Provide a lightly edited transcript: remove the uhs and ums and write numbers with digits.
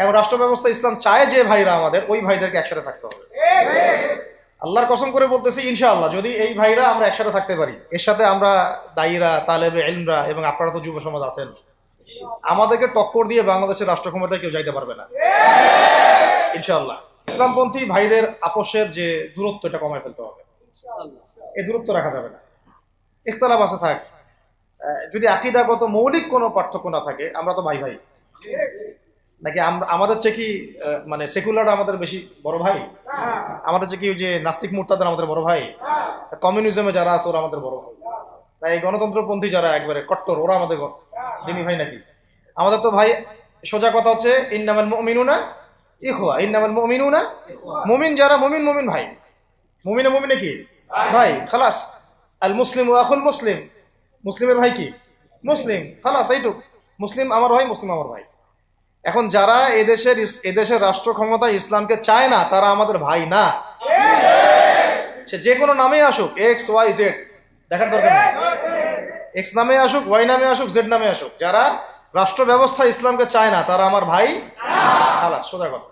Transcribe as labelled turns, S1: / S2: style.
S1: এবং রাষ্ট্র ব্যবস্থা ইসলাম চায় যে ভাইরা আমাদের, ওই ভাইদেরকে একসাথে থাকতে হবে। আল্লাহর কসম করে বলতেছি, ইনশাআল্লাহ যদি এই ভাইরা আমরা একসাথে থাকতে পারি, এর সাথে আমরা দায়ীরা, তালেবে ইলমরা এবং আপনারা তো যুব সমাজ আছেন, আমাদেরকে টক্কর দিয়ে বাংলাদেশের রাষ্ট্র ক্ষমতায় কেউ যাইতে পারবে না ইনশাআল্লাহ। ইসলামপন্থী ভাইদের আপোষের যে দূরত্ব, এটা কমায় ফেলতে হবে। এই দূরত্ব রাখা যাবে না। ইখতিলাফ আছে থাক, যদি আকীদাগত মৌলিক কোনো পার্থক্য না থাকে, আমরা তো ভাই ভাই নাকি? আমাদের চেয়ে কি মানে সেকুলাররা আমাদের বেশি বড় ভাই? আমাদের চেয়ে কি যে নাস্তিক মুরতাদরা আমাদের বড় ভাই? কমিউনিজমে যারা আছে ওরা আমাদের বড় ভাই? তাই গণতন্ত্রপন্থী যারা একবারে কট্টর, ওরা আমাদের দিনী ভাই নাকি? আমাদের তো ভাই, সোজা কথা হচ্ছে ইন্নামাল মুমিনুনা ইখওয়া, ইন্নামাল মুমিনুনা, মুমিন যারা মুমিন, মুমিন ভাই। মুমিনে মুমিনে কি ভাই, খালাস। আল মুসলিম ওয়া আখুল মুসলিম, মুসলিমের ভাই কি মুসলিম, খালাস, এইটুক। মুসলিম আমার ভাই, মুসলিম আমার ভাই। এখন যারা এদেশের রাষ্ট্র ক্ষমতা ইসলামকে চায় না, তারা আমাদের ভাই না। সে যে কোনো নামে আসুক, এক্স ওয়াই জেড, দেখার দরকার নেই। এক্স নামে আসুক, ওয়াই নামে আসুক, জেড নামে আসুক, যারা রাষ্ট্র ব্যবস্থা ইসলামকে চায় না, তারা আমার ভাই, খালাস, সোজা কথা।